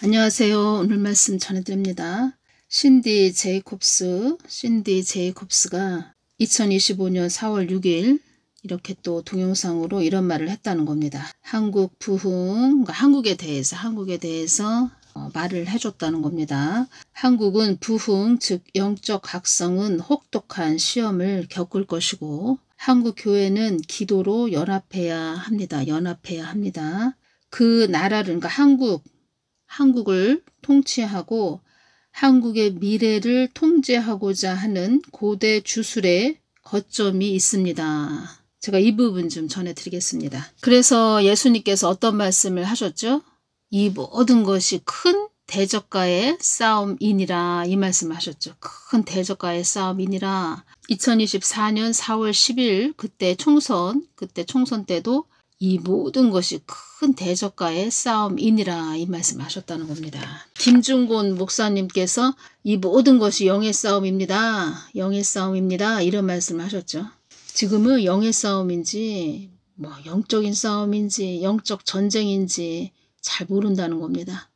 안녕하세요. 오늘 말씀 전해드립니다. 신디 제이콥스가 2025년 4월 6일 이렇게 또 동영상으로 이런 말을 했다는 겁니다. 한국 부흥, 한국에 대해서 말을 해줬다는 겁니다. 한국은 부흥, 즉 영적 각성은 혹독한 시험을 겪을 것이고 한국 교회는 기도로 연합해야 합니다. 그 나라를, 그러니까 한국을 통치하고 한국의 미래를 통제하고자 하는 고대 주술의 거점이 있습니다. 제가 이 부분 좀 전해드리겠습니다. 그래서 예수님께서 어떤 말씀을 하셨죠? 이 모든 것이 큰 대적과의 싸움이니라, 이 말씀을 하셨죠. 큰 대적과의 싸움이니라. 2024년 4월 10일 그때 총선 때도 이 모든 것이 큰 대적과의 싸움이니라, 이 말씀하셨다는 겁니다. 김중곤 목사님께서 이 모든 것이 영의 싸움입니다. 이런 말씀을 하셨죠. 지금은 영의 싸움인지 영적인 싸움인지 영적 전쟁인지 잘 모른다는 겁니다.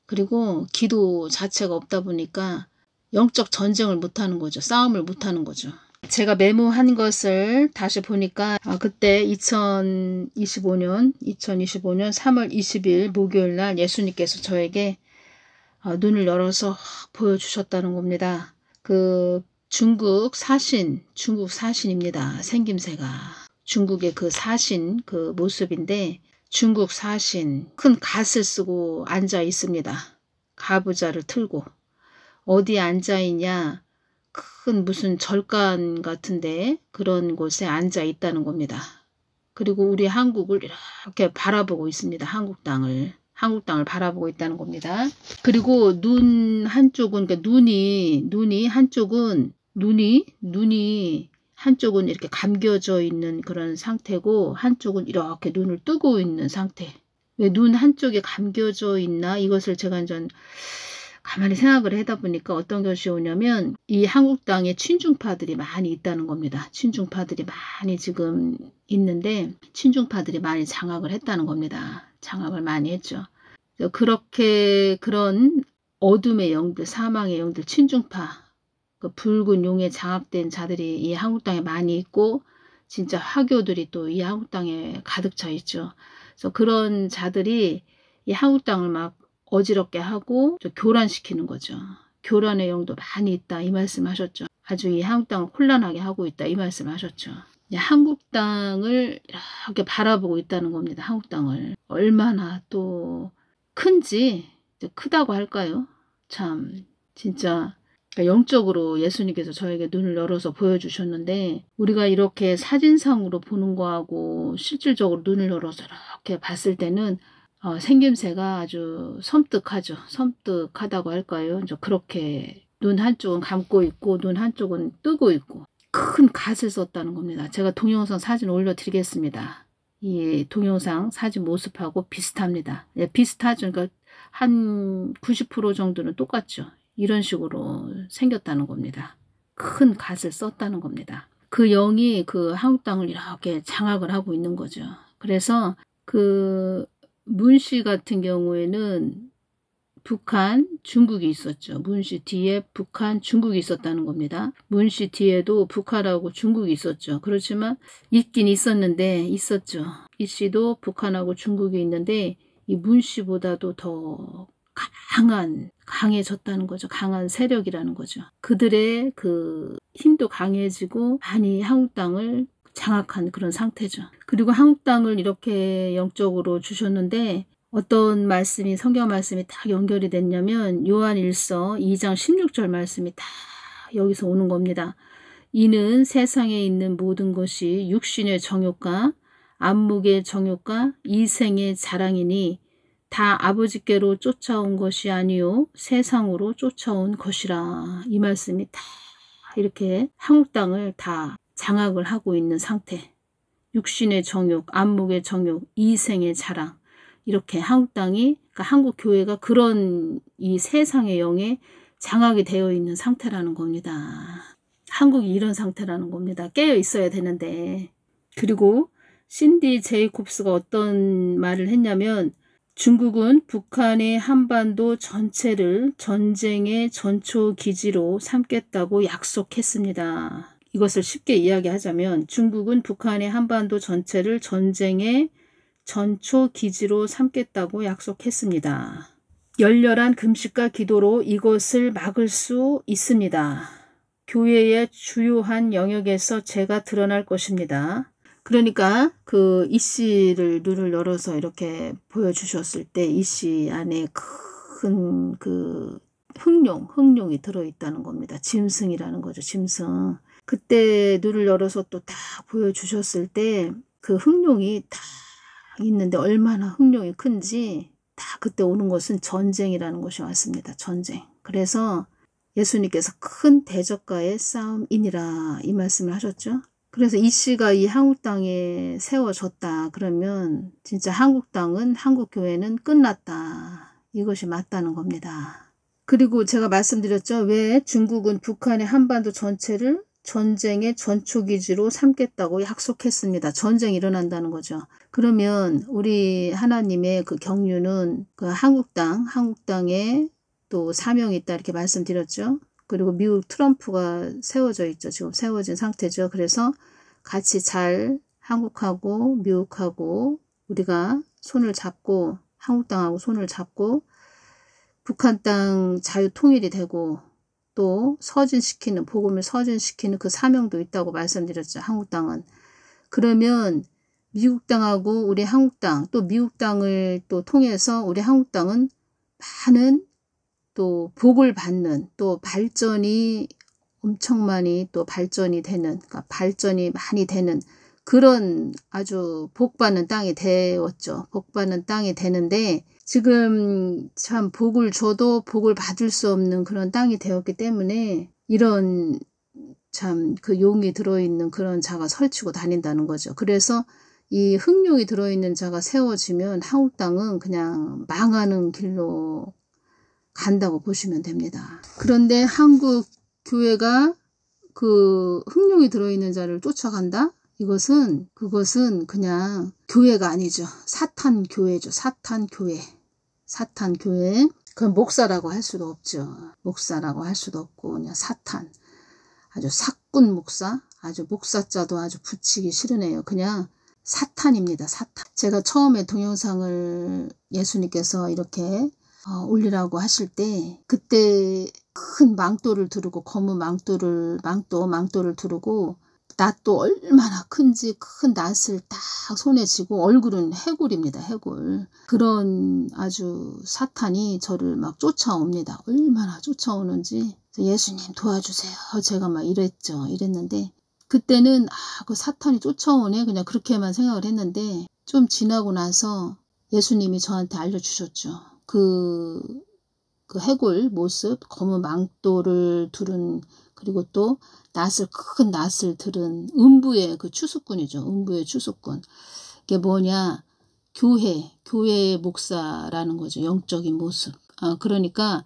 그리고 기도 자체가 없다 보니까 영적 전쟁을 못하는 거죠. 싸움을 못하는 거죠. 제가 메모한 것을 다시 보니까 그때 2025년 3월 20일 목요일 날 예수님께서 저에게 눈을 열어서 보여주셨다는 겁니다. 그 중국 사신입니다. 생김새가 중국의 그 사신 그 모습인데, 중국 사신 큰 갓을 쓰고 앉아 있습니다. 가부좌를 틀고 어디에 앉아 있냐, 큰 무슨 절간 같은데 그런 곳에 앉아 있다는 겁니다. 그리고 우리 한국을 이렇게 바라보고 있습니다. 한국 땅을 바라보고 있다는 겁니다. 그리고 눈 한쪽은, 그러니까 눈이 한쪽은 이렇게 감겨져 있는 그런 상태고 한쪽은 이렇게 눈을 뜨고 있는 상태. 왜 눈 한쪽에 감겨져 있나, 이것을 제가 이제 가만히 생각을 하다 보니까 어떤 것이 오냐면 이 한국 땅에 친중파들이 많이 있다는 겁니다. 친중파들이 많이 지금 있는데 친중파들이 많이 장악을 했다는 겁니다. 장악을 많이 했죠. 그렇게 그런 어둠의 영들, 사망의 영들, 친중파, 그 붉은 용에 장악된 자들이 이 한국 땅에 많이 있고 진짜 화교들이 또 이 한국 땅에 가득 차 있죠. 그래서 그런 자들이 이 한국 땅을 막 어지럽게 하고 교란시키는 거죠. 교란의 영도 많이 있다, 이 말씀 하셨죠. 아주 이 한국 땅을 혼란하게 하고 있다, 이 말씀 하셨죠. 한국 땅을 이렇게 바라보고 있다는 겁니다. 한국 땅을 얼마나 또 큰지, 크다고 할까요? 참 진짜 영적으로 예수님께서 저에게 눈을 열어서 보여주셨는데, 우리가 이렇게 사진상으로 보는 거하고 실질적으로 눈을 열어서 이렇게 봤을 때는 생김새가 아주 섬뜩하다고 할까요? 이제 그렇게 눈 한쪽은 감고 있고 눈 한쪽은 뜨고 있고 큰 갓을 썼다는 겁니다. 제가 동영상 사진 올려드리겠습니다. 이 동영상 사진 모습하고 비슷합니다. 비슷하죠. 그러니까 한 90% 정도는 똑같죠. 이런 식으로 생겼다는 겁니다. 큰 갓을 썼다는 겁니다. 그 영이 그 한국 땅을 이렇게 장악을 하고 있는 거죠. 그래서 그 문씨 같은 경우에는 북한, 중국이 있었죠. 문씨 뒤에 북한, 중국이 있었다는 겁니다. 문씨 뒤에도 북한하고 중국이 있었죠. 그렇지만 있긴 있었죠. 이 씨도 북한하고 중국이 있는데 이 문씨보다도 더 강해졌다는 거죠. 강한 세력이라는 거죠. 그들의 그 힘도 강해지고 많이 한국 땅을 장악한 그런 상태죠. 그리고 한국 땅을 이렇게 영적으로 주셨는데 어떤 말씀이, 성경 말씀이 딱 연결이 됐냐면 요한일서 2장 16절 말씀이 다 여기서 오는 겁니다. 이는 세상에 있는 모든 것이 육신의 정욕과 안목의 정욕과 이생의 자랑이니 다 아버지께로 쫓아온 것이 아니요 세상으로 쫓아온 것이라. 이 말씀이 다 이렇게 한국 땅을 다 장악을 하고 있는 상태. 육신의 정욕, 안목의 정욕, 이생의 자랑. 이렇게 한국 땅이, 그러니까 한국 교회가 그런 이 세상의 영에 장악이 되어 있는 상태라는 겁니다. 한국이 이런 상태라는 겁니다. 깨어 있어야 되는데. 그리고 신디 제이콥스가 어떤 말을 했냐면 중국은 북한의 한반도 전체를 전쟁의 전초 기지로 삼겠다고 약속했습니다. 이것을 쉽게 이야기하자면 중국은 북한의 한반도 전체를 전쟁의 전초 기지로 삼겠다고 약속했습니다. 열렬한 금식과 기도로 이것을 막을 수 있습니다. 교회의 주요한 영역에서 죄가 드러날 것입니다. 그러니까 그 이씨를 눈을 열어서 이렇게 보여주셨을 때 이씨 안에 큰 그 흑룡이 들어있다는 겁니다. 짐승이라는 거죠. 짐승. 그때 눈을 열어서 또 딱 보여주셨을 때 그 흑룡이 딱 있는데 얼마나 흑룡이 큰지 다 그때 오는 것은 전쟁이라는 것이 왔습니다. 전쟁. 그래서 예수님께서 큰 대적과의 싸움이니라 이 말씀을 하셨죠. 그래서 이 씨가 이 한국 땅에 세워졌다 그러면 진짜 한국 땅은 한국 교회는 끝났다. 이것이 맞다는 겁니다. 그리고 제가 말씀드렸죠. 왜 중국은 북한의 한반도 전체를 전쟁의 전초기지로 삼겠다고 약속했습니다. 전쟁이 일어난다는 거죠. 그러면 우리 하나님의 그 경륜은 그 한국 땅에 또 사명이 있다 이렇게 말씀드렸죠. 그리고 미국 트럼프가 세워져 있죠. 지금 세워진 상태죠. 그래서 같이 잘 한국하고 미국하고 우리가 손을 잡고 한국 땅하고 손을 잡고 북한 땅 자유 통일이 되고 또 서진시키는 복음을 서진시키는 그 사명도 있다고 말씀드렸죠. 한국 땅은. 그러면 미국 땅하고 우리 한국 땅 또 미국 땅을 또 통해서 우리 한국 땅은 많은 또 복을 받는 또 발전이 엄청 많이 또 발전이 되는 그러니까 발전이 많이 되는 그런 아주 복받는 땅이 되었죠. 복받는 땅이 되는데 지금 참 복을 줘도 복을 받을 수 없는 그런 땅이 되었기 때문에 이런 참 그 용이 들어있는 그런 자가 설치고 다닌다는 거죠. 그래서 이 흑룡이 들어있는 자가 세워지면 한국 땅은 그냥 망하는 길로 간다고 보시면 됩니다. 그런데 한국 교회가 그 흑룡이 들어있는 자를 쫓아간다? 그것은 그냥 교회가 아니죠. 사탄 교회죠. 사탄 교회. 그건 목사라고 할 수도 없죠. 목사라고 할 수도 없고 그냥 사탄. 아주 사꾼 목사. 아주 목사자도 아주 붙이기 싫으네요. 그냥 사탄입니다. 사탄. 제가 처음에 동영상을 예수님께서 이렇게 올리라고 하실 때 그때 큰 망토를 두르고 검은 망토를 두르고 낫도 얼마나 큰지 큰 낫을 딱 손에 쥐고 얼굴은 해골입니다. 해골. 그런 아주 사탄이 저를 막 쫓아옵니다. 얼마나 쫓아오는지 예수님 도와주세요. 제가 막 이랬는데 그때는 그 사탄이 쫓아오네 그냥 그렇게만 생각을 했는데 좀 지나고 나서 예수님이 저한테 알려주셨죠. 그 해골 모습, 검은 망토를 두른 그리고 또 큰 낫을 들은 음부의 그 추수꾼이죠. 음부의 추수꾼. 이게 뭐냐? 교회의 목사라는 거죠. 영적인 모습. 그러니까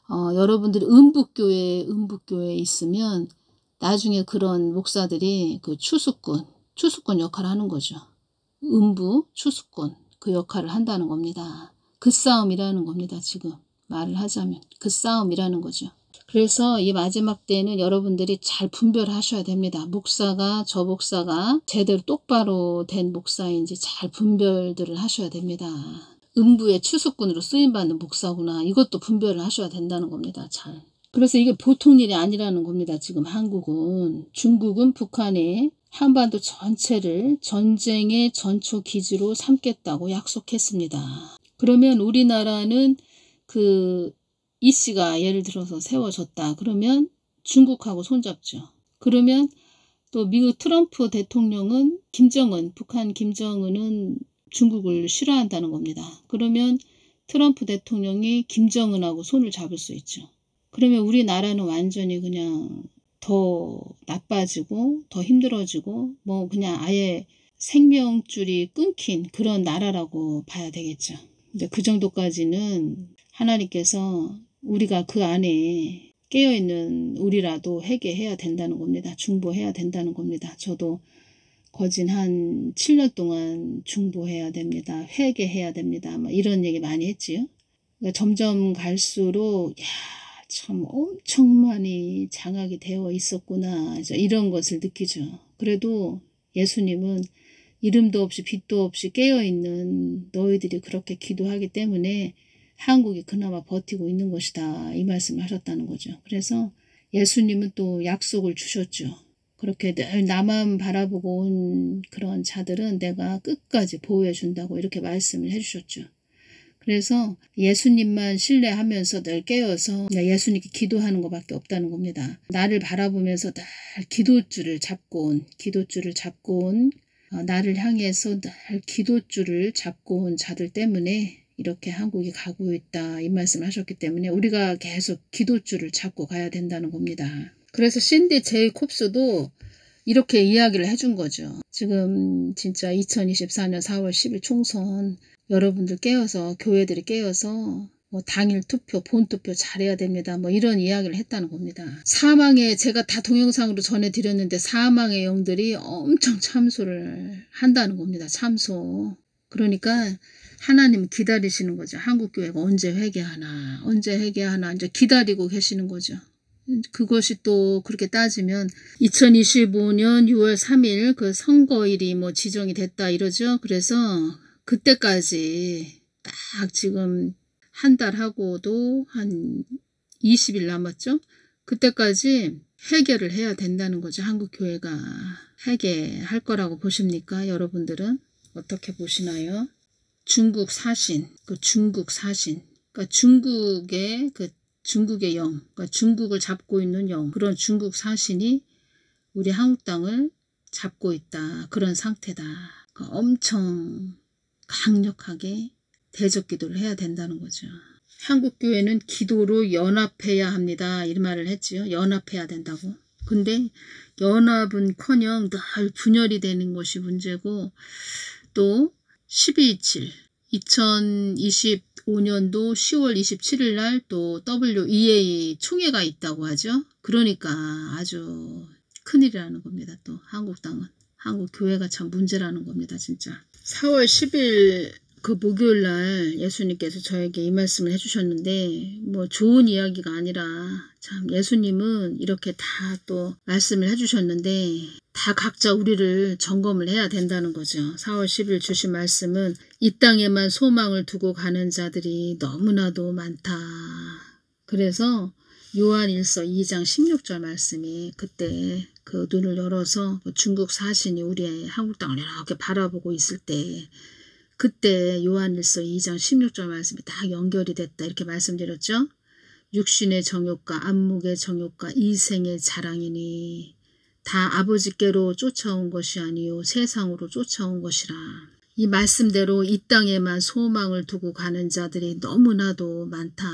여러분들이 음부교회에 있으면 나중에 그런 목사들이 그 추수꾼 역할을 하는 거죠. 음부 추수꾼 그 역할을 한다는 겁니다. 그 싸움이라는 겁니다. 지금 말을 하자면 그 싸움이라는 거죠. 그래서 이 마지막 때는 여러분들이 잘 분별하셔야 됩니다. 저 목사가 제대로 똑바로 된 목사인지 잘 분별들을 하셔야 됩니다. 음부의 추수꾼으로 쓰임받는 목사구나. 이것도 분별을 하셔야 된다는 겁니다. 잘. 그래서 이게 보통 일이 아니라는 겁니다. 지금 중국은 북한의 한반도 전체를 전쟁의 전초 기지로 삼겠다고 약속했습니다. 그러면 우리나라는 이 씨가 예를 들어서 세워졌다. 그러면 중국하고 손잡죠. 그러면 또 미국 트럼프 대통령은 북한 김정은은 중국을 싫어한다는 겁니다. 그러면 트럼프 대통령이 김정은하고 손을 잡을 수 있죠. 그러면 우리나라는 완전히 그냥 더 나빠지고 더 힘들어지고 뭐 그냥 아예 생명줄이 끊긴 그런 나라라고 봐야 되겠죠. 이제 그 정도까지는 하나님께서 우리가 그 안에 깨어있는 우리라도 회개해야 된다는 겁니다. 중보해야 된다는 겁니다. 저도 거진 한 7년 동안 중보해야 됩니다. 회개해야 됩니다. 뭐 이런 얘기 많이 했지요. 그러니까 점점 갈수록 참 엄청 많이 장악이 되어 있었구나. 이런 것을 느끼죠. 그래도 예수님은 이름도 없이 빛도 없이 깨어있는 너희들이 그렇게 기도하기 때문에 한국이 그나마 버티고 있는 것이다. 이 말씀을 하셨다는 거죠. 그래서 예수님은 또 약속을 주셨죠. 그렇게 늘 나만 바라보고 온 그런 자들은 내가 끝까지 보호해 준다고 이렇게 말씀을 해주셨죠. 그래서 예수님만 신뢰하면서 늘 깨어서 예수님께 기도하는 것밖에 없다는 겁니다. 나를 바라보면서 늘 기도줄을 잡고 온 나를 향해서 늘 기도줄을 잡고 온 자들 때문에 이렇게 한국이 가고 있다. 이 말씀을 하셨기 때문에 우리가 계속 기도줄을 잡고 가야 된다는 겁니다. 그래서 신디 제이콥스도 이렇게 이야기를 해준 거죠. 지금 진짜 2024년 4월 10일 총선 여러분들 깨어서 교회들이 깨어서 뭐 당일 투표, 본투표 잘해야 됩니다. 뭐 이런 이야기를 했다는 겁니다. 사망의 제가 다 동영상으로 전해드렸는데 사망의 영들이 엄청 참소를 한다는 겁니다. 참소. 그러니까 하나님 기다리시는 거죠. 한국교회가 언제 회개하나 이제 기다리고 계시는 거죠. 그것이 또 그렇게 따지면 2025년 6월 3일 그 선거일이 뭐 지정이 됐다 이러죠. 그래서 그때까지 딱 지금 한 달 하고도 한 20일 남았죠. 그때까지 해결을 해야 된다는 거죠. 한국교회가 회개할 거라고 보십니까? 여러분들은 어떻게 보시나요? 중국 사신, 그러니까 중국의 영, 그러니까 중국을 잡고 있는 영, 그런 중국 사신이 우리 한국 땅을 잡고 있다. 그런 상태다. 그러니까 엄청 강력하게 대적 기도를 해야 된다는 거죠. 한국교회는 기도로 연합해야 합니다. 이런 말을 했지요. 연합해야 된다고. 근데 연합은커녕 늘 분열이 되는 것이 문제고 또 12.27 2025년도 10월 27일 날 또 WEA 총회가 있다고 하죠. 그러니까 아주 큰일이라는 겁니다. 또 한국 땅은. 한국 교회가 참 문제라는 겁니다. 진짜. 4월 10일 그 목요일 날 예수님께서 저에게 이 말씀을 해주셨는데 뭐 좋은 이야기가 아니라 참 예수님은 이렇게 다 또 말씀을 해주셨는데 다 각자 우리를 점검을 해야 된다는 거죠. 4월 10일 주신 말씀은 이 땅에만 소망을 두고 가는 자들이 너무나도 많다. 그래서 요한일서 2장 16절 말씀이 그때 그 눈을 열어서 중국 사신이 우리의 한국 땅을 이렇게 바라보고 있을 때 그때 요한일서 2장 16절 말씀이 다 연결이 됐다 이렇게 말씀드렸죠. 육신의 정욕과 안목의 정욕과 이생의 자랑이니 다 아버지께로 쫓아온 것이 아니요 세상으로 쫓아온 것이라. 이 말씀대로 이 땅에만 소망을 두고 가는 자들이 너무나도 많다.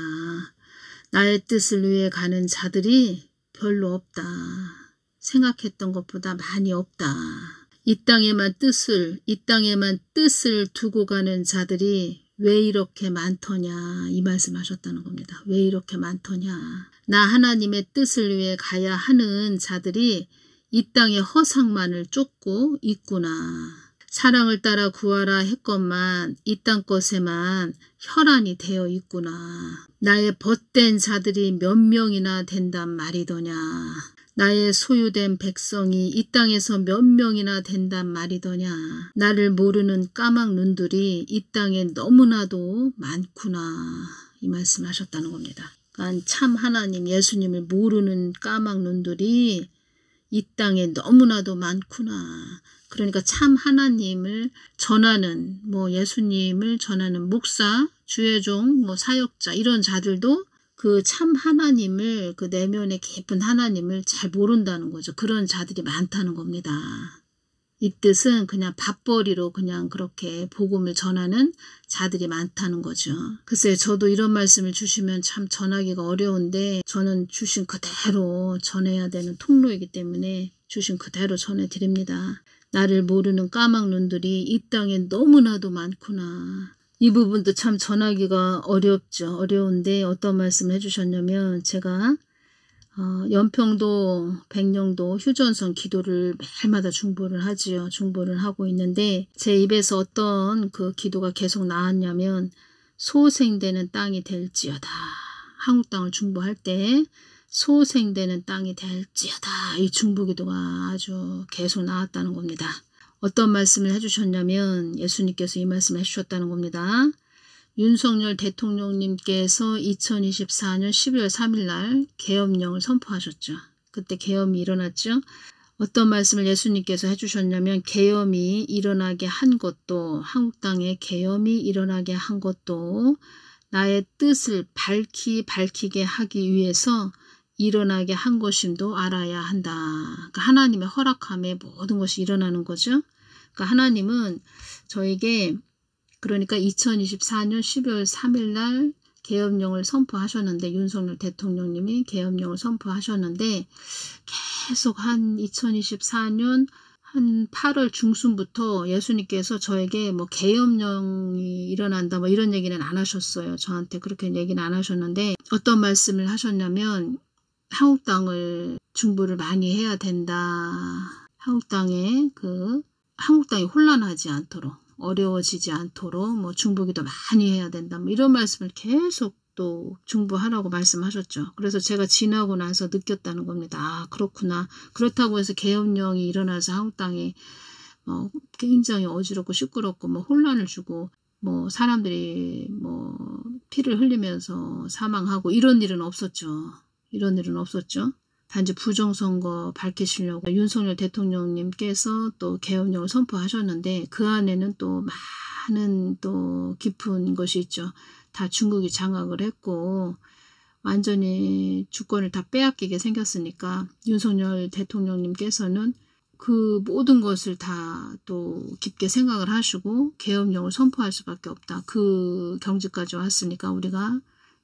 나의 뜻을 위해 가는 자들이 별로 없다. 생각했던 것보다 많이 없다. 이 땅에만 뜻을 두고 가는 자들이 왜 이렇게 많더냐 이 말씀하셨다는 겁니다. 왜 이렇게 많더냐. 나 하나님의 뜻을 위해 가야 하는 자들이 이 땅의 허상만을 쫓고 있구나. 사랑을 따라 구하라 했건만 이 땅 것에만 혈안이 되어 있구나. 나의 벗된 자들이 몇 명이나 된단 말이더냐. 나의 소유된 백성이 이 땅에서 몇 명이나 된단 말이더냐. 나를 모르는 까막 눈들이 이 땅에 너무나도 많구나. 이 말씀하셨다는 겁니다. 그러니까 참 하나님 예수님을 모르는 까막 눈들이 이 땅에 너무나도 많구나. 그러니까 참 하나님을 전하는 예수님을 전하는 목사, 주의종, 사역자 이런 자들도 그 참 하나님을 그 내면의 깊은 하나님을 잘 모른다는 거죠. 그런 자들이 많다는 겁니다. 이 뜻은 그냥 밥벌이로 그냥 그렇게 복음을 전하는 자들이 많다는 거죠. 글쎄요, 저도 이런 말씀을 주시면 참 전하기가 어려운데 저는 주신 그대로 전해야 되는 통로이기 때문에 주신 그대로 전해드립니다. 나를 모르는 까막 눈들이 이 땅에 너무나도 많구나. 이 부분도 참 전하기가 어렵죠. 어려운데 어떤 말씀을 해주셨냐면 제가 연평도, 백령도, 휴전선 기도를 매일마다 중보를 하지요. 중보를 하고 있는데 제 입에서 어떤 그 기도가 계속 나왔냐면 소생되는 땅이 될지어다. 한국 땅을 중보할 때 소생되는 땅이 될지어다. 이 중보 기도가 아주 계속 나왔다는 겁니다. 어떤 말씀을 해주셨냐면 예수님께서 이 말씀을 해주셨다는 겁니다. 윤석열 대통령님께서 2024년 12월 3일 날 계엄령을 선포하셨죠. 그때 계엄이 일어났죠. 어떤 말씀을 예수님께서 해주셨냐면 계엄이 일어나게 한 것도 한국 땅에 계엄이 일어나게 한 것도 나의 뜻을 밝히게 하기 위해서 일어나게 한 것임도 알아야 한다. 그러니까 하나님의 허락함에 모든 것이 일어나는 거죠. 그러니까 하나님은 저에게 그러니까 2024년 12월 3일 날 계엄령을 선포하셨는데 윤석열 대통령님이 계엄령을 선포하셨는데 계속 한 2024년 한 8월 중순부터 예수님께서 저에게 뭐 계엄령이 일어난다 뭐 이런 얘기는 안 하셨어요. 저한테 그렇게 얘기는 안 하셨는데 어떤 말씀을 하셨냐면 한국 땅을 중보를 많이 해야 된다. 한국 땅이 혼란하지 않도록 어려워지지 않도록 뭐 중보기도 많이 해야 된다. 뭐 이런 말씀을 계속 또 중보하라고 말씀하셨죠. 그래서 제가 지나고 나서 느꼈다는 겁니다. 아 그렇구나. 그렇다고 해서 계엄령이 일어나서 한국 땅에 굉장히 어지럽고 시끄럽고 뭐 혼란을 주고 뭐 사람들이 뭐 피를 흘리면서 사망하고 이런 일은 없었죠. 이런 일은 없었죠. 단지 부정선거 밝히시려고 윤석열 대통령님께서 또 계엄령을 선포하셨는데 그 안에는 또 많은 또 깊은 것이 있죠. 다 중국이 장악을 했고 완전히 주권을 다 빼앗기게 생겼으니까 윤석열 대통령님께서는 그 모든 것을 다 또 깊게 생각을 하시고 계엄령을 선포할 수밖에 없다. 그 경지까지 왔으니까 우리가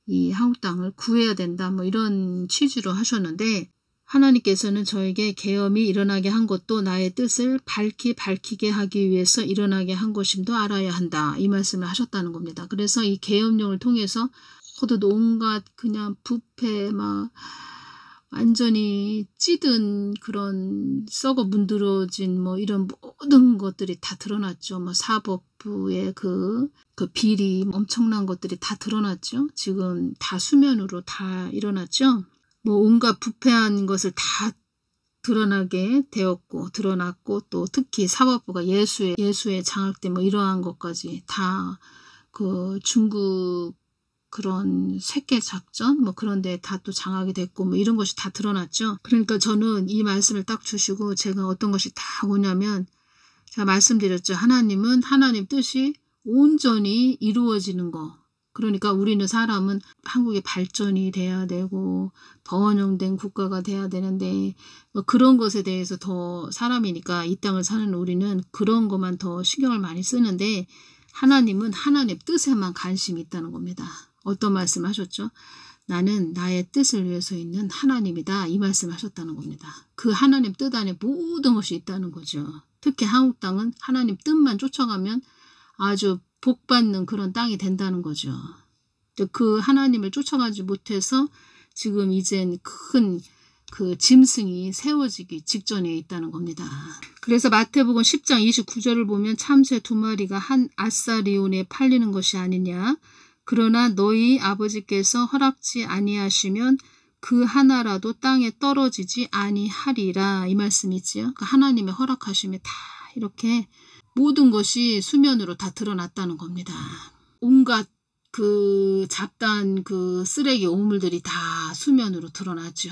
이 한국 땅을 구해야 된다. 뭐 이런 취지로 하셨는데 하나님께서는 저에게 계엄이 일어나게 한 것도 나의 뜻을 밝히게 하기 위해서 일어나게 한 것임도 알아야 한다. 이 말씀을 하셨다는 겁니다. 그래서 이 계엄령을 통해서 모두 온갖 그냥 부패 막 완전히 찌든 그런 썩어 문드러진 뭐 이런 모든 것들이 다 드러났죠. 뭐 사법부의 그 비리 엄청난 것들이 다 드러났죠. 지금 다 수면으로 다 일어났죠. 뭐 온갖 부패한 것을 다 드러나게 되었고 드러났고 또 특히 사법부가 예수에 장악된 뭐 이러한 것까지 다 그 중국 그런 새끼 작전 뭐 그런데 다 또 장악이 됐고 뭐 이런 것이 다 드러났죠. 그러니까 저는 이 말씀을 딱 주시고 제가 어떤 것이 다 오냐면 제가 말씀드렸죠. 하나님은 하나님 뜻이 온전히 이루어지는 거. 그러니까 우리는 사람은 한국의 발전이 돼야 되고 번영된 국가가 돼야 되는데 그런 것에 대해서 더 사람이니까 이 땅을 사는 우리는 그런 것만 더 신경을 많이 쓰는데 하나님은 하나님 뜻에만 관심이 있다는 겁니다. 어떤 말씀 하셨죠? 나는 나의 뜻을 위해서 있는 하나님이다. 이 말씀 하셨다는 겁니다. 그 하나님 뜻 안에 모든 것이 있다는 거죠. 특히 한국 땅은 하나님 뜻만 쫓아가면 아주 복받는 그런 땅이 된다는 거죠. 그 하나님을 쫓아가지 못해서 지금 이젠 큰 그 짐승이 세워지기 직전에 있다는 겁니다. 그래서 마태복음 10장 29절을 보면 참새 2마리가 한 아사리온에 팔리는 것이 아니냐. 그러나 너희 아버지께서 허락지 아니하시면 그 하나라도 땅에 떨어지지 아니하리라. 이 말씀이지요. 그러니까 하나님의 허락하심에 다 이렇게 모든 것이 수면으로 다 드러났다는 겁니다. 온갖 그 잡다한 그 쓰레기 오물들이 다 수면으로 드러났죠.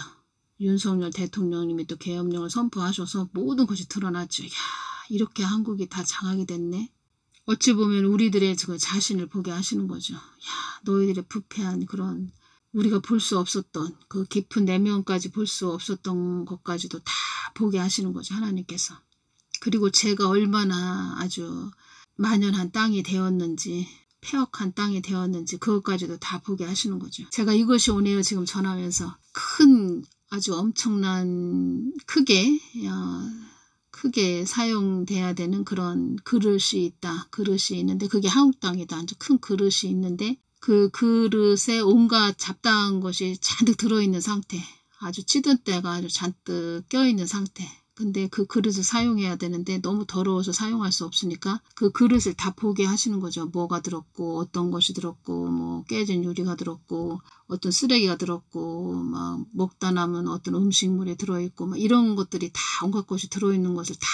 윤석열 대통령님이 또 계엄령을 선포하셔서 모든 것이 드러났죠. 야, 이렇게 한국이 다 장악이 됐네. 어찌 보면 우리들의 그 자신을 보게 하시는 거죠. 야, 너희들의 부패한 그런 우리가 볼 수 없었던 그 깊은 내면까지 볼 수 없었던 것까지도 다 보게 하시는 거죠. 하나님께서. 그리고 제가 얼마나 아주 만연한 땅이 되었는지 폐역한 땅이 되었는지 그것까지도 다 보게 하시는 거죠. 제가 이것이 오네요. 지금 전하면서 큰 아주 엄청난 크게 사용돼야 되는 그런 그릇이 있다. 그릇이 있는데 그게 한국 땅이다. 아주 큰 그릇이 있는데 그 그릇에 온갖 잡다한 것이 잔뜩 들어있는 상태. 아주 찌든 때가 아주 잔뜩 껴있는 상태. 근데 그 그릇을 사용해야 되는데 너무 더러워서 사용할 수 없으니까 그 그릇을 다 보게 하시는 거죠. 뭐가 들었고 어떤 것이 들었고 뭐 깨진 유리가 들었고 어떤 쓰레기가 들었고 막 먹다 남은 어떤 음식물이 들어있고 막 이런 것들이 다 온갖 것이 들어있는 것을 다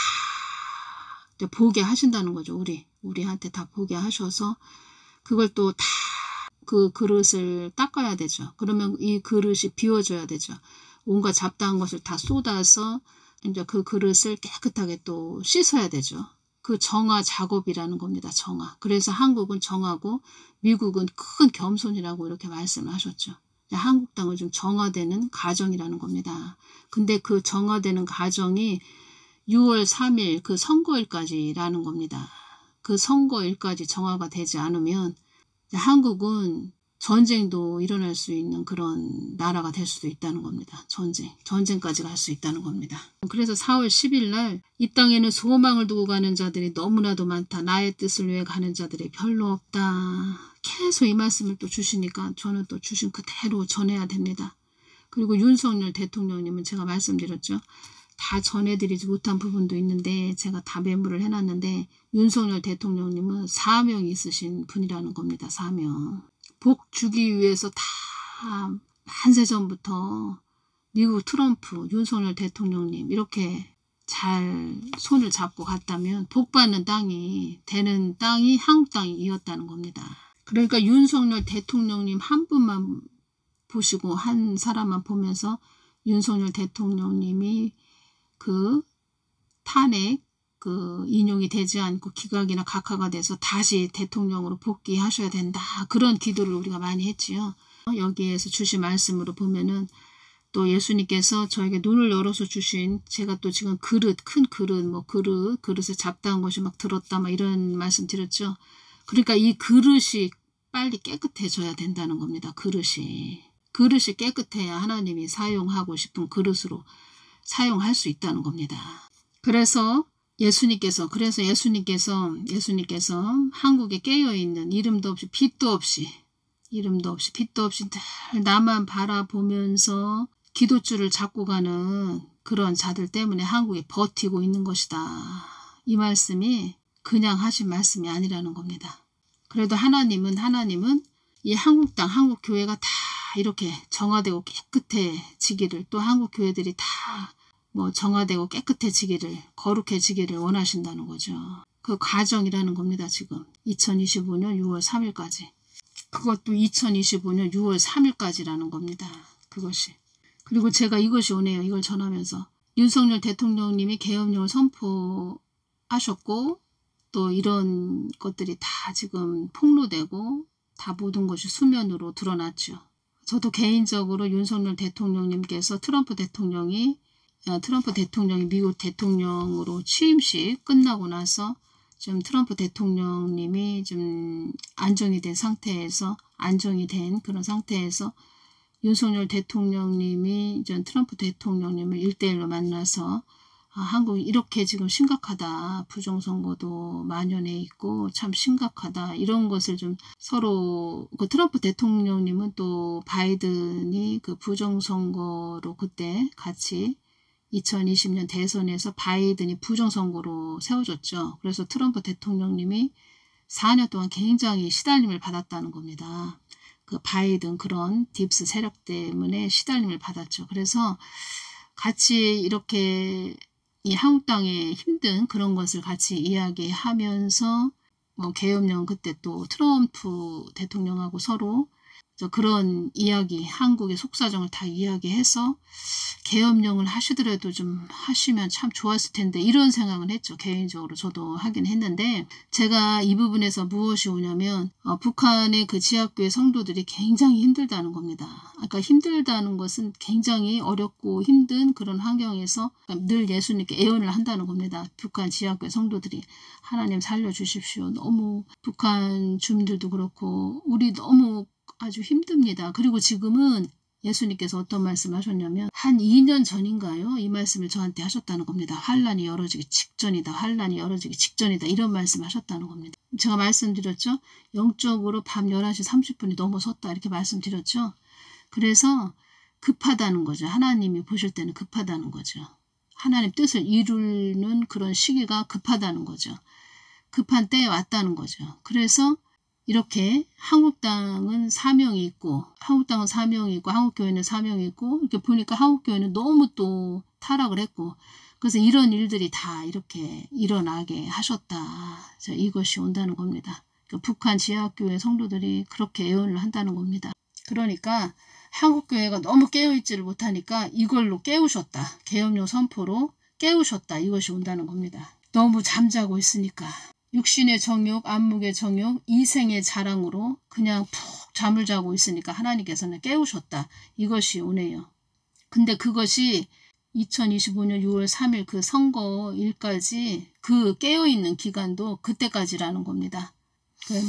보게 하신다는 거죠. 우리한테 다 보게 하셔서 그걸 또 다 그 그릇을 닦아야 되죠. 그러면 이 그릇이 비워져야 되죠. 온갖 잡다한 것을 다 쏟아서 이제 그 그릇을 깨끗하게 또 씻어야 되죠. 그 정화 작업이라는 겁니다. 정화. 그래서 한국은 정화고 미국은 큰 겸손이라고 이렇게 말씀을 하셨죠. 한국 땅은 좀 정화되는 가정이라는 겁니다. 근데 그 정화되는 가정이 6월 3일 그 선거일까지라는 겁니다. 그 선거일까지 정화가 되지 않으면 한국은 전쟁도 일어날 수 있는 그런 나라가 될 수도 있다는 겁니다. 전쟁까지 갈 수 있다는 겁니다. 그래서 4월 10일 날 이 땅에는 소망을 두고 가는 자들이 너무나도 많다. 나의 뜻을 위해 가는 자들이 별로 없다. 계속 이 말씀을 또 주시니까 저는 또 주신 그대로 전해야 됩니다. 그리고 윤석열 대통령님은 제가 말씀드렸죠. 다 전해드리지 못한 부분도 있는데 제가 다 메모를 해놨는데 윤석열 대통령님은 사명이 있으신 분이라는 겁니다. 사명. 복 주기 위해서 다 만세전부터 미국 트럼프, 윤석열 대통령님 이렇게 잘 손을 잡고 갔다면 복받는 땅이 되는 땅이 한국 땅이었다는 겁니다. 그러니까 윤석열 대통령님 한 분만 보시고 한 사람만 보면서 윤석열 대통령님이 그 탄핵 그 인용이 되지 않고 기각이나 각하가 돼서 다시 대통령으로 복귀하셔야 된다. 그런 기도를 우리가 많이 했지요. 여기에서 주신 말씀으로 보면은 또 예수님께서 저에게 눈을 열어서 주신 제가 또 지금 큰 그릇 그릇에 잡다한 것이 막 들었다 막 이런 말씀 드렸죠. 그러니까 이 그릇이 빨리 깨끗해져야 된다는 겁니다. 그릇이 깨끗해야 하나님이 사용하고 싶은 그릇으로 사용할 수 있다는 겁니다. 그래서 예수님께서 한국에 깨어있는 이름도 없이 빛도 없이 늘 나만 바라보면서 기도줄을 잡고 가는 그런 자들 때문에 한국이 버티고 있는 것이다. 이 말씀이 그냥 하신 말씀이 아니라는 겁니다. 그래도 하나님은 이 한국 땅, 한국 교회가 다 이렇게 정화되고 깨끗해지기를 또 한국 교회들이 다 정화되고 깨끗해지기를 거룩해지기를 원하신다는 거죠. 그 과정이라는 겁니다. 지금 2025년 6월 3일까지 그것도 2025년 6월 3일까지라는 겁니다. 그것이. 그리고 제가 이것이 오네요. 이걸 전하면서 윤석열 대통령님이 계엄령을 선포하셨고 또 이런 것들이 다 지금 폭로되고 다 모든 것이 수면으로 드러났죠. 저도 개인적으로 윤석열 대통령님께서 트럼프 대통령이 미국 대통령으로 취임식 끝나고 나서 좀 트럼프 대통령님이 좀 안정이 된 그런 상태에서 윤석열 대통령님이 전 트럼프 대통령님을 1대1로 만나서 한국이 이렇게 지금 심각하다. 부정선거도 만연해 있고 참 심각하다. 이런 것을 좀 서로 그 트럼프 대통령님은 또 바이든이 그 부정선거로 그때 같이 2020년 대선에서 바이든이 부정선거로 세워졌죠. 그래서 트럼프 대통령님이 4년 동안 굉장히 시달림을 받았다는 겁니다. 그 바이든 그런 딥스 세력 때문에 시달림을 받았죠. 그래서 같이 이렇게 이 한국 땅의 힘든 그런 것을 같이 이야기하면서 계엄령 그때 또 트럼프 대통령하고 서로 그런 이야기, 한국의 속사정을 다 이야기해서 계엄령을 하시더라도 좀 하시면 참 좋았을 텐데 이런 생각을 했죠. 개인적으로 저도 하긴 했는데 제가 이 부분에서 무엇이 오냐면 북한의 그 지하교회 성도들이 굉장히 힘들다는 겁니다. 아까 힘들다는 것은 굉장히 어렵고 힘든 그런 환경에서 늘 예수님께 애원을 한다는 겁니다. 북한 지하교회 성도들이 하나님 살려주십시오. 너무 북한 주민들도 그렇고 우리 너무 아주 힘듭니다. 그리고 지금은 예수님께서 어떤 말씀을 하셨냐면 한 2년 전인가요? 이 말씀을 저한테 하셨다는 겁니다. 환란이 열어지기 직전이다. 이런 말씀을 하셨다는 겁니다. 제가 말씀드렸죠. 영적으로 밤 11시 30분이 넘어섰다. 이렇게 말씀드렸죠. 그래서 급하다는 거죠. 하나님이 보실 때는 급하다는 거죠. 하나님 뜻을 이루는 그런 시기가 급하다는 거죠. 급한 때에 왔다는 거죠. 그래서 이렇게 한국당은 사명이 있고 한국교회는 사명이 있고 이렇게 보니까 한국교회는 너무 또 타락을 했고 그래서 이런 일들이 다 이렇게 일어나게 하셨다. 이것이 온다는 겁니다. 그러니까 북한 지하교회 성도들이 그렇게 예언을 한다는 겁니다. 그러니까 한국교회가 너무 깨어있지를 못하니까 이걸로 깨우셨다. 계엄령 선포로 깨우셨다. 이것이 온다는 겁니다. 너무 잠자고 있으니까. 육신의 정욕, 안목의 정욕, 이생의 자랑으로 그냥 푹 잠을 자고 있으니까 하나님께서는 깨우셨다. 이것이 오네요. 근데 그것이 2025년 6월 3일 그 선거일까지 그 깨어있는 기간도 그때까지라는 겁니다.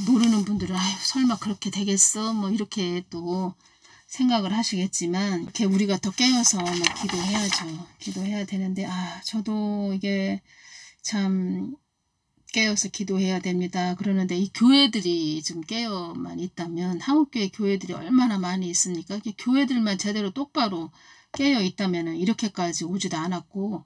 모르는 분들은 아유 설마 그렇게 되겠어? 뭐 이렇게 또 생각을 하시겠지만 이렇게 우리가 더 깨어서 뭐 기도해야죠. 기도해야 되는데 저도 이게 참 깨어서 기도해야 됩니다. 그러는데 이 교회들이 좀 깨어만 있다면 한국교회 교회들이 얼마나 많이 있습니까? 교회들만 제대로 똑바로 깨어 있다면 이렇게까지 오지도 않았고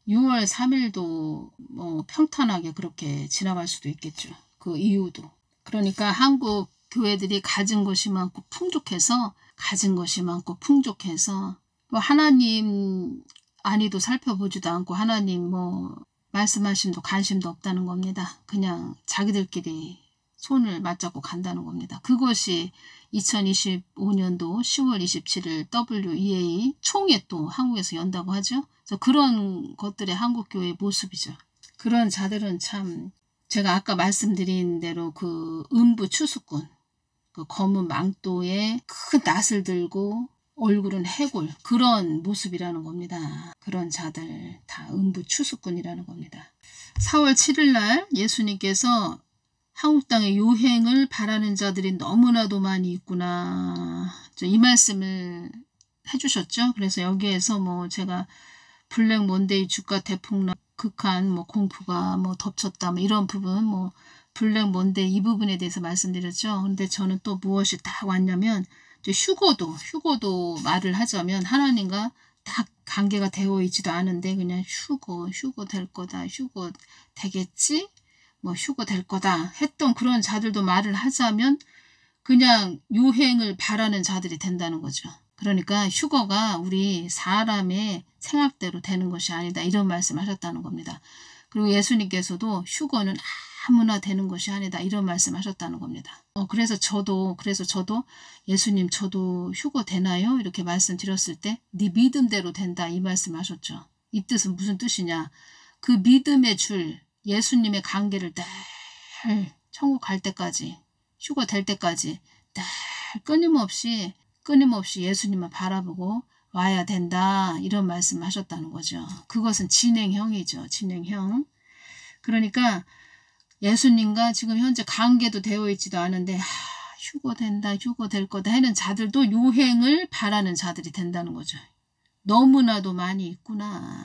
6월 3일도 뭐 평탄하게 그렇게 지나갈 수도 있겠죠. 그 이유도. 그러니까 한국 교회들이 가진 것이 많고 풍족해서 뭐 하나님 안위도 살펴보지도 않고 하나님 뭐 말씀하심도 관심도 없다는 겁니다. 그냥 자기들끼리 손을 맞잡고 간다는 겁니다. 그것이 2025년도 10월 27일 WEA 총회 또 한국에서 연다고 하죠. 그래서 그런 것들의 한국교회의 모습이죠. 그런 자들은 참 제가 아까 말씀드린 대로 그 음부 추수꾼, 그 검은 망토에 큰 낫을 들고 얼굴은 해골 그런 모습이라는 겁니다. 그런 자들 다 음부 추수꾼이라는 겁니다. 4월 7일 날 예수님께서 한국 땅의 유행을 바라는 자들이 너무나도 많이 있구나. 이 말씀을 해주셨죠. 그래서 여기에서 뭐 제가 블랙 먼데이 주가 대폭락 극한 뭐 공포가 뭐 덮쳤다 뭐 이런 부분 뭐 블랙 먼데이 이 부분에 대해서 말씀드렸죠. 근데 저는 또 무엇이 딱 왔냐면 휴거도 말을 하자면 하나님과 딱 관계가 되어 있지도 않은데 그냥 휴거 될 거다. 휴거 되겠지? 뭐 휴거 될 거다 했던 그런 자들도 말을 하자면 그냥 유행을 바라는 자들이 된다는 거죠. 그러니까 휴거가 우리 사람의 생각대로 되는 것이 아니다. 이런 말씀하셨다는 겁니다. 그리고 예수님께서도 휴거는 아무나 되는 것이 아니다. 이런 말씀하셨다는 겁니다. 그래서 저도 예수님 저도 휴거 되나요? 이렇게 말씀드렸을 때 네 믿음대로 된다. 이 말씀하셨죠. 이 뜻은 무슨 뜻이냐? 그 믿음의 줄 예수님의 관계를 늘 천국 갈 때까지 휴거 될 때까지 늘 끊임없이 예수님만 바라보고 와야 된다. 이런 말씀하셨다는 거죠. 그것은 진행형이죠. 진행형. 그러니까 예수님과 지금 현재 관계도 되어 있지도 않은데 휴거 된다. 휴거 될 거다 하는 자들도 유행을 바라는 자들이 된다는 거죠. 너무나도 많이 있구나.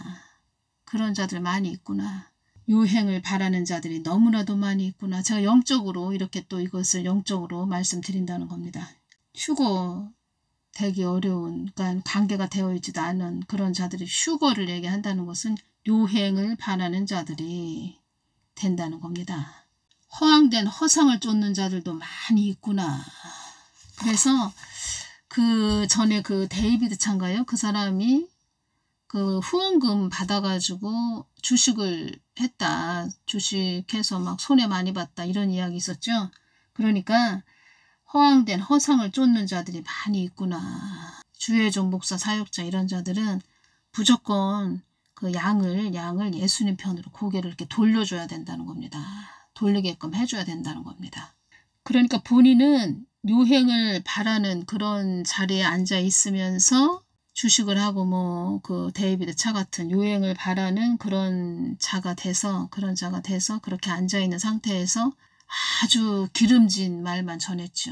그런 자들 많이 있구나. 유행을 바라는 자들이 너무나도 많이 있구나. 제가 영적으로 이렇게 또 이것을 영적으로 말씀드린다는 겁니다. 휴거 되기 어려운 그러니까 관계가 되어 있지도 않은 그런 자들이 휴거를 얘기한다는 것은 유행을 바라는 자들이 된다는 겁니다. 허황된 허상을 쫓는 자들도 많이 있구나. 그래서 그 전에 그 데이비드 차인가요? 그 사람이 그 후원금 받아가지고 주식을 했다. 주식해서 막 손해 많이 봤다. 이런 이야기 있었죠. 그러니까 허황된 허상을 쫓는 자들이 많이 있구나. 주혜종 목사 사역자 이런 자들은 무조건 그 양을 예수님 편으로 고개를 이렇게 돌려줘야 된다는 겁니다. 돌리게끔 해줘야 된다는 겁니다. 그러니까 본인은 유행을 바라는 그런 자리에 앉아 있으면서 주식을 하고 뭐 그 데이비드 차 같은 유행을 바라는 그런 자가 돼서 그렇게 앉아 있는 상태에서 아주 기름진 말만 전했죠.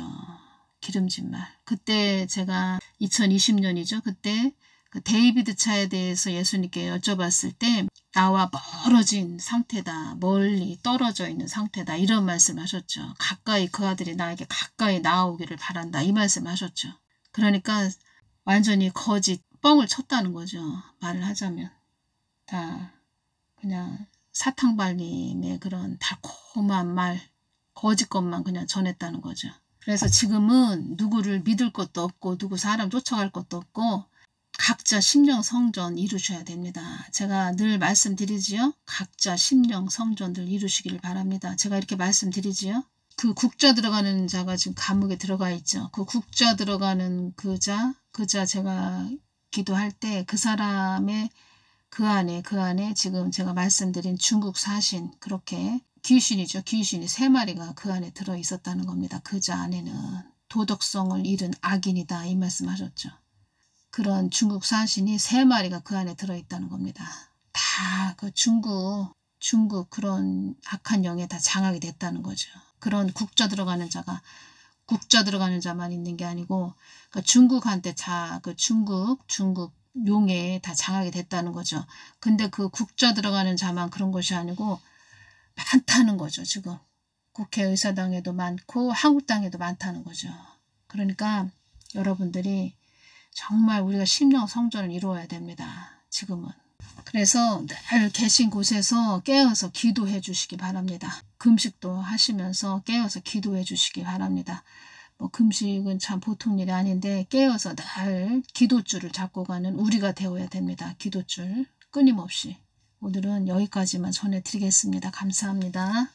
기름진 말. 그때 제가 2020년이죠. 그때 그 데이비드 차에 대해서 예수님께 여쭤봤을 때 나와 멀어진 상태다. 멀리 떨어져 있는 상태다. 이런 말씀하셨죠. 가까이 그 아들이 나에게 가까이 나오기를 바란다. 이 말씀하셨죠. 그러니까 완전히 거짓, 뻥을 쳤다는 거죠. 말을 하자면. 다 그냥 사탕발림의 그런 달콤한 말, 거짓 것만 그냥 전했다는 거죠. 그래서 지금은 누구를 믿을 것도 없고 누구 사람 쫓아갈 것도 없고 각자 심령 성전 이루셔야 됩니다. 제가 늘 말씀드리지요. 각자 심령 성전들 이루시기를 바랍니다. 제가 이렇게 말씀드리지요. 그 국자 들어가는 자가 지금 감옥에 들어가 있죠. 그 국자 들어가는 그 자 제가 기도할 때 그 사람의 그 안에 지금 제가 말씀드린 중국 사신 그렇게 귀신이죠. 귀신이 3마리가 그 안에 들어 있었다는 겁니다. 그 자 안에는 도덕성을 잃은 악인이다 이 말씀하셨죠. 그런 중국 사신이 3마리가 그 안에 들어있다는 겁니다. 다 그 중국 그런 악한 영에 다 장악이 됐다는 거죠. 그런 국자 들어가는 자만 있는 게 아니고 그러니까 중국한테 그 중국 용에 다 장악이 됐다는 거죠. 근데 그 국자 들어가는 자만 그런 것이 아니고 많다는 거죠. 지금 국회의사당에도 많고 한국 땅에도 많다는 거죠. 그러니까 여러분들이 정말 우리가 심령 성전을 이루어야 됩니다. 지금은. 그래서 늘 계신 곳에서 깨어서 기도해 주시기 바랍니다. 금식도 하시면서 깨어서 기도해 주시기 바랍니다. 뭐 금식은 참 보통 일이 아닌데 깨어서 늘 기도줄을 잡고 가는 우리가 되어야 됩니다. 기도줄 끊임없이. 오늘은 여기까지만 전해드리겠습니다. 감사합니다.